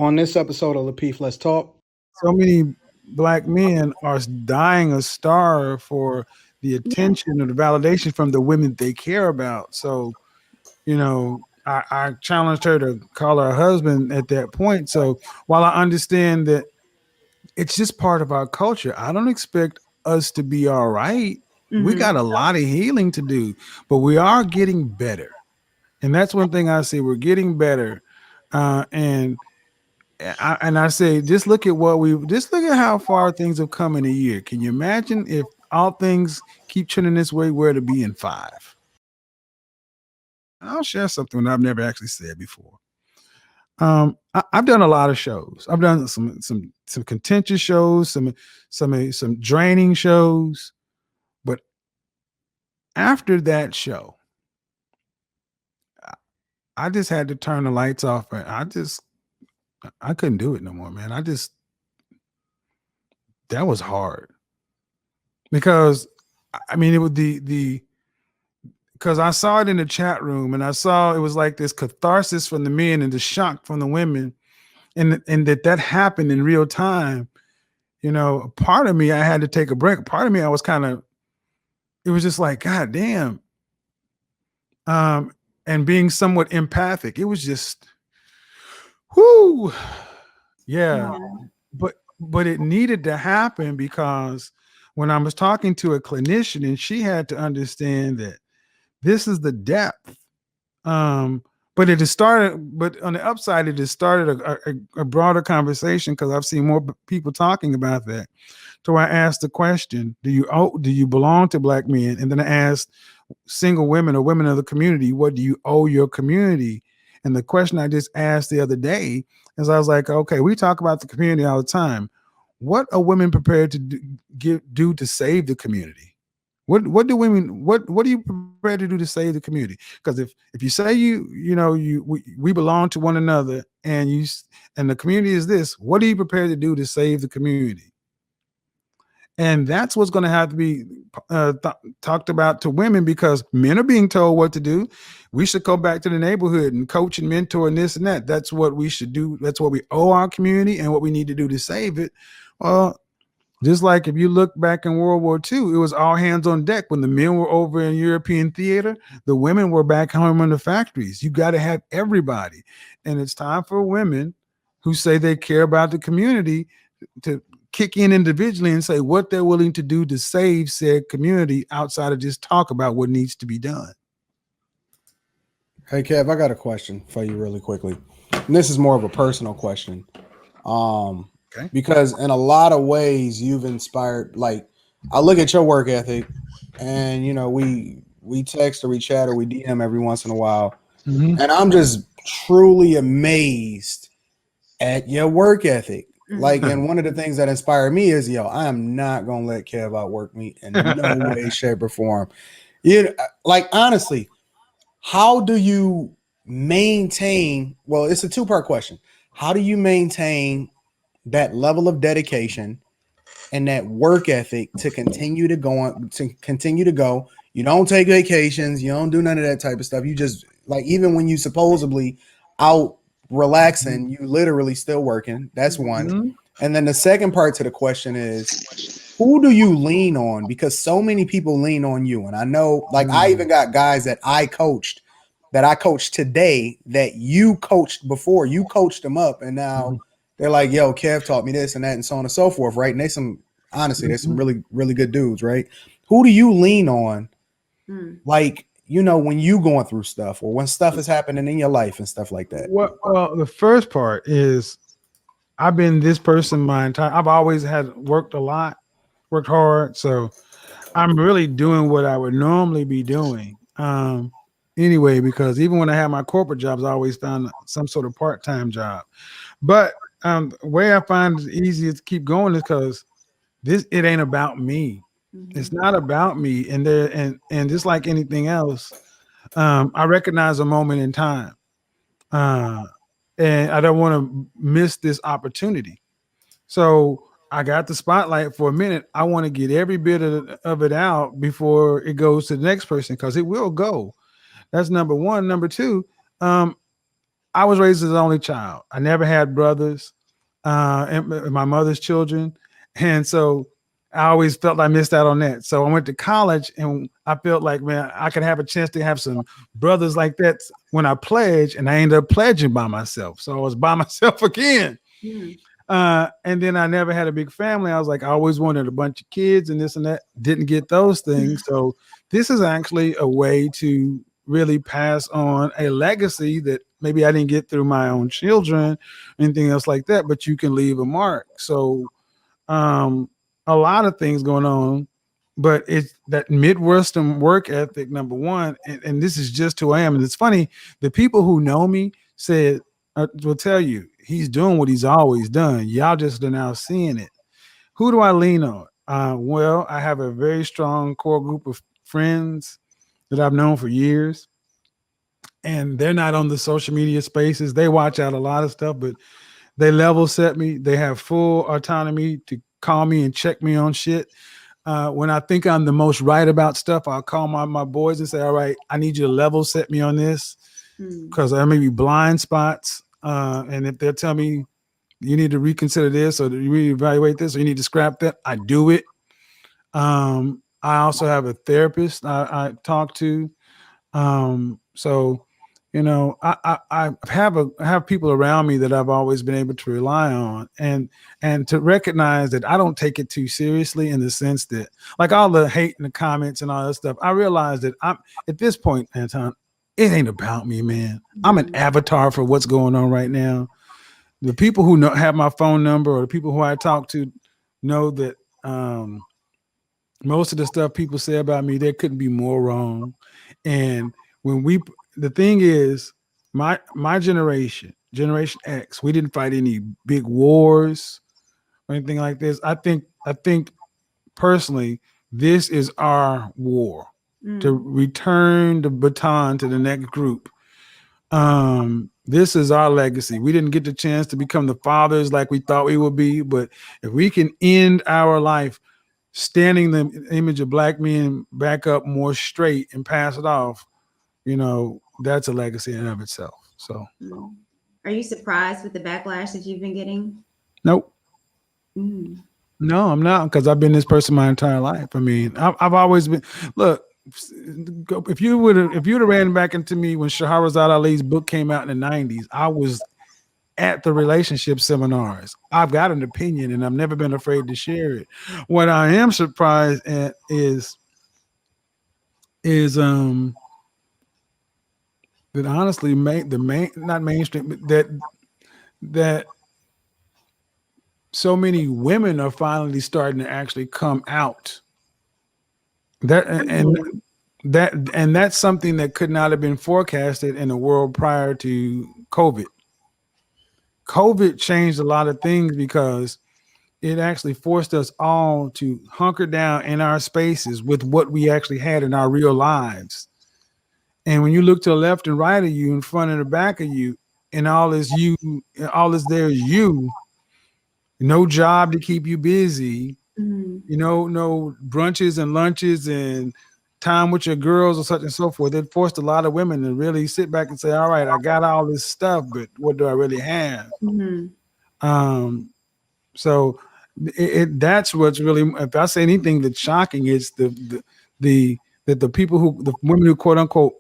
On this episode of Lapeef, Let's Talk. So many black men are dying a star for the Yeah. attention or the validation from the women they care about. So, I challenged her to call her husband at that point. So while I understand that it's just part of our culture, I don't expect us to be all right. We got a lot of healing to do, but we are getting better. And that's one thing I say, we're getting better. And I say, just look at how far things have come in a year. Can you imagine if all things keep trending this way, where to be in 5? I'll share something I've never actually said before. I've done a lot of shows. I've done some contentious shows, some draining shows, but after that show, I just had to turn the lights off, and I couldn't do it no more, man. That was hard because I mean it was because I saw it in the chat room and I saw it was like this catharsis from the men and the shock from the women, and that happened in real time. Part of me, I had to take a break. Part of me, I was it was just like, God damn. And being somewhat empathic, it was just, whoo, yeah. But it needed to happen because when I was talking to a clinician and she had to understand that this is the depth. But it has started, but on the upside, it has started a broader conversation because I've seen more people talking about that. So I asked the question, do you belong to black men? And then I asked single women or women of the community, what do you owe your community? And the question I just asked the other day is, I was like, okay, we talk about the community all the time. What are women prepared to do to save the community? What do you prepared to do to save the community? Because if you say we belong to one another and the community is this, what are you prepared to do to save the community? And that's what's going to have to be talked about to women, because men are being told what to do. We should go back to the neighborhood and coach and mentor and this and that. That's what we should do. That's what we owe our community and what we need to do to save it. Well, just like if you look back in World War II, it was all hands on deck. When the men were over in European theater, the women were back home in the factories. You got to have everybody. And it's time for women who say they care about the community to kick in individually and say what they're willing to do to save said community outside of just talk about what needs to be done. Hey, Kev, I got a question for you really quickly. And this is more of a personal question. Okay. Because in a lot of ways you've inspired, like I look at your work ethic and, we text or we chat or we DM every once in a while. Mm-hmm. And I'm just truly amazed at your work ethic. Like, and one of the things that inspired me is, I am not going to let Kev outwork me in no way, shape, or form. Like, honestly, how do you maintain? Well, it's a 2-part question. How do you maintain that level of dedication and that work ethic to continue to go? You don't take vacations. You don't do none of that type of stuff. You just, like, even when you supposedly out relaxing, you literally still working. That's one. Mm-hmm. And then the second part to the question is, who do you lean on? Because so many people lean on you. And I know, like, I even got guys that I coached today that you coached before. You coached them up, and now they're like, yo, Kev taught me this and that and so on and so forth, right? And they're some really, really good dudes, right? Who do you lean on? Like, when you going through stuff or when stuff is happening in your life and stuff like that? Well, the first part is I've been this person I've always worked a lot, worked hard. So I'm really doing what I would normally be doing. Anyway, because even when I had my corporate jobs, I always found some sort of part-time job. But the way I find it easier to keep going is because it ain't about me. It's not about me. And just like anything else, I recognize a moment in time. And I don't want to miss this opportunity. So I got the spotlight for a minute. I want to get every bit of it out before it goes to the next person, because it will go. That's number one. Number two, I was raised as the only child. I never had brothers, and my mother's children, and so I always felt I missed out on that. So I went to college, and I felt like, man, I could have a chance to have some brothers like that when I pledged, and I ended up pledging by myself. So I was by myself again. Mm. And then I never had a big family. I was like, I always wanted a bunch of kids and this and that. Didn't get those things. So this is actually a way to really pass on a legacy that maybe I didn't get through my own children, anything else like that, but you can leave a mark. So a lot of things going on, but it's that Midwestern work ethic, number one, and this is just who I am. And it's funny, the people who know me said, will tell you, he's doing what he's always done. Y'all just are now seeing it. Who do I lean on? Well, I have a very strong core group of friends that I've known for years, and they're not on the social media spaces. They watch out a lot of stuff, but they level set me. They have full autonomy to call me and check me on shit. When I think I'm the most right about stuff, I'll call my boys and say, all right, I need you to level set me on this, because there may be blind spots. And if they'll tell me you need to reconsider this or reevaluate this or you need to scrap that, I do it. I also have a therapist I talk to. So, you know, I have people around me that I've always been able to rely on, and to recognize that I don't take it too seriously, in the sense that, like, all the hate and the comments and all that stuff, I realize that I'm at this point, Anton, it ain't about me, man. I'm an avatar for what's going on right now. The people who have my phone number, or the people who I talk to, know that most of the stuff people say about me, there couldn't be more wrong. And the thing is, my generation X, we didn't fight any big wars or anything like this. I think personally, this is our war to return the baton to the next group. This is our legacy. We didn't get the chance to become the fathers like we thought we would be, but if we can end our life standing the image of Black men back up more straight and pass it off, you know, that's a legacy in and of itself. So, are you surprised with the backlash that you've been getting? Nope. No, I'm not, because I've been this person my entire life. I mean, I've always been. Look, if you would have ran back into me when Shahrazad Ali's book came out in the 90s, I was at the relationship seminars. I've got an opinion, and I've never been afraid to share it. What I am surprised at is that honestly, not mainstream, but that so many women are finally starting to actually come out. And that's something that could not have been forecasted in the world prior to COVID. COVID changed a lot of things because it actually forced us all to hunker down in our spaces with what we actually had in our real lives. And when you look to the left and right of you, in front and the back of you, and all is there is you, no job to keep you busy, you know, no brunches and lunches and time with your girls or such and so forth. It forced a lot of women to really sit back and say, all right, I got all this stuff, but what do I really have? So that's what's really, if I say anything that's shocking, it's the women who quote unquote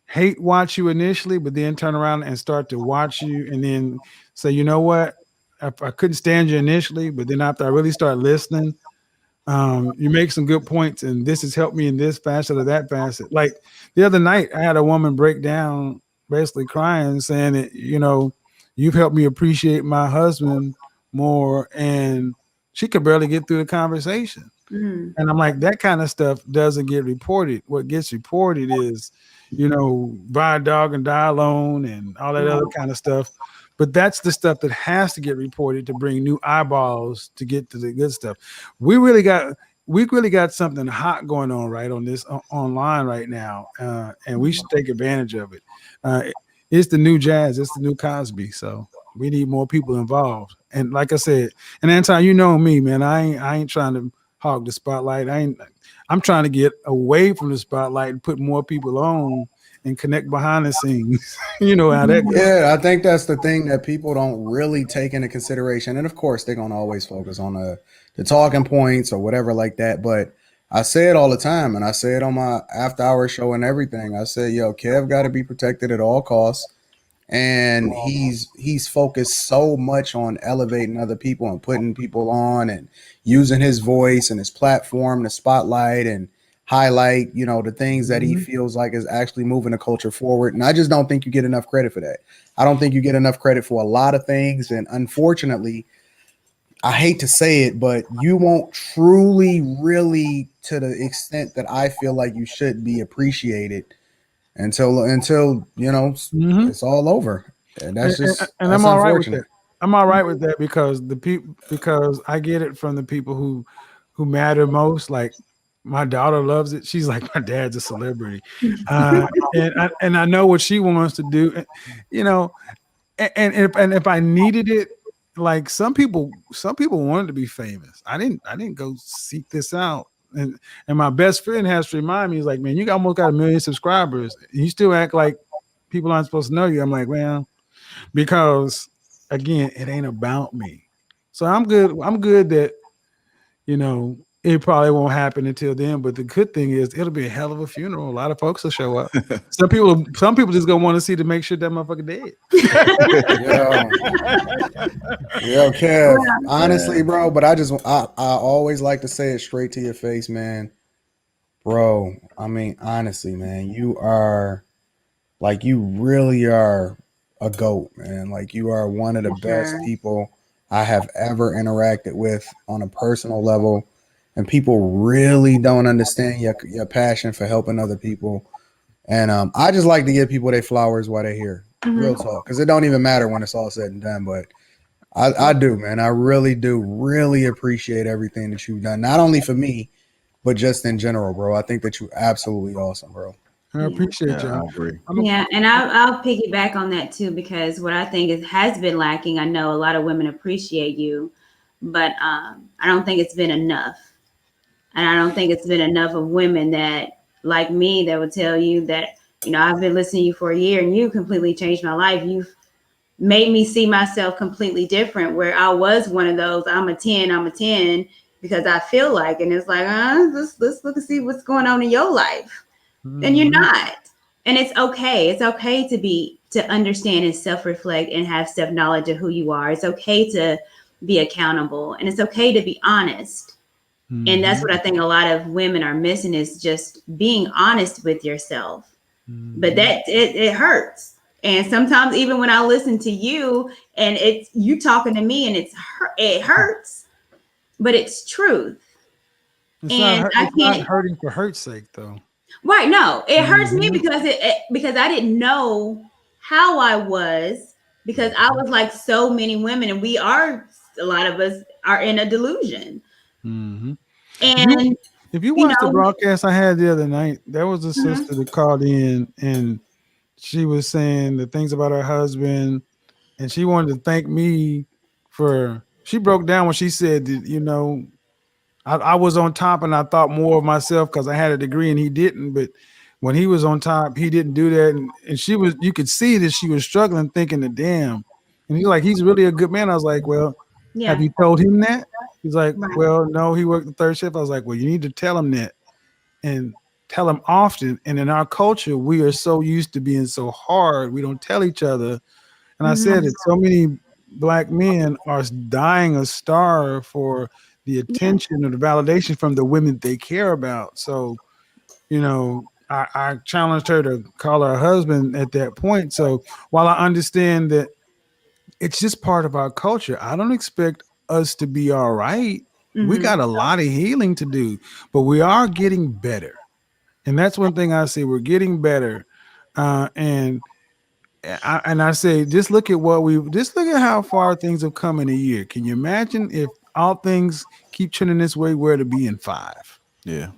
hate watch you initially, but then turn around and start to watch you and then say, you know what? I couldn't stand you initially, but then after I really start listening, you make some good points, and this has helped me in this facet or that facet. Like the other night, I had a woman break down, basically crying, saying that, you know, you've helped me appreciate my husband more, and she could barely get through the conversation. And I'm like, that kind of stuff doesn't get reported. What gets reported is, you know, buy a dog and die alone and all that other kind of stuff. But that's the stuff that has to get reported to bring new eyeballs to get to the good stuff. We really got something hot going on right on this online right now, and we should take advantage of it. It's the new jazz, it's the new Cosby. So we need more people involved. And like I said, and Anton, you know me, man. I ain't trying to hog the spotlight. I'm trying to get away from the spotlight and put more people on and connect behind the scenes. You know how that goes. Yeah, I think that's the thing that people don't really take into consideration. And of course, they're gonna always focus on the talking points or whatever like that. But I say it all the time, and I say it on my after hour show and everything. I say, yo, Kev got to be protected at all costs, and he's focused so much on elevating other people and putting people on and using his voice and his platform to spotlight and highlight, you know, the things that he feels like is actually moving the culture forward. And I just don't think you get enough credit for that. I don't think you get enough credit for a lot of things, and unfortunately, I hate to say it, but you won't truly, really, to the extent that I feel like you should be appreciated until you know it's all over. And that's just and that's I'm all right with unfortunate. that. I'm all right with that because because I get it from the people who matter most. Like my daughter loves it. She's like, my dad's a celebrity, and I know what she wants to do. You know, and if I needed it, like some people wanted to be famous. I didn't go seek this out. And my best friend has to remind me, he's like, man, you almost got 1 million subscribers. And you still act like people aren't supposed to know you. I'm like, well, because again, it ain't about me. So I'm good that, you know, it probably won't happen until then. But the good thing is it'll be a hell of a funeral. A lot of folks will show up. Some people just gonna want to see to make sure that motherfucker dead. Yo, Kev, honestly, bro, but I always like to say it straight to your face, man. Bro, I mean, honestly, man, you really are a GOAT, man. Like you are one of the best people I have ever interacted with on a personal level. And people really don't understand your passion for helping other people. And I just like to give people their flowers while they're here. Real talk. Because it don't even matter when it's all said and done. But I do, man. I really do really appreciate everything that you've done. Not only for me, but just in general, bro. I think that you're absolutely awesome, bro. I appreciate you. I agree. Yeah, and I'll piggyback on that too, because what I think has been lacking. I know a lot of women appreciate you, but I don't think it's been enough. And I don't think it's been enough of women that, like me, that would tell you that, you know, I've been listening to you for a year and you completely changed my life. You've made me see myself completely different, where I was one of those, I'm a 10, because I feel like, and it's like, let's look and see what's going on in your life. And you're not. And it's okay. It's okay to understand and self-reflect and have self-knowledge of who you are. It's okay to be accountable, and it's okay to be honest. And that's what I think a lot of women are missing, is just being honest with yourself. But that it hurts. And sometimes even when I listen to you and it's you talking to me and it hurts, but it's truth. It's not hurting for hurt's sake though. Right. No, it hurts me because I didn't know how I was, because I was like so many women, and a lot of us are in a delusion. And if you watched the broadcast I had the other night, there was a sister that called in and she was saying the things about her husband, and she wanted to thank me she broke down when she said that, you know, I was on top and I thought more of myself because I had a degree and he didn't, but when he was on top, he didn't do that. And you could see that she was struggling, thinking that, damn. And he's like, he's really a good man. I was like, well, have you told him that? He's like, well, no, he worked the third shift. I was like, well, you need to tell him that and tell him often. And in our culture, we are so used to being so hard. We don't tell each other. And I said that so many Black men are dying a star for the attention or the validation from the women they care about. So, you know, I challenged her to call her husband at that point. So while I understand that it's just part of our culture, I don't expect us to be all right. We got a lot of healing to do, but we are getting better. And that's one thing I say, we're getting better. And I say, just look at how far things have come in a year. Can you imagine if all things keep trending this way, where to be in 5? Yeah.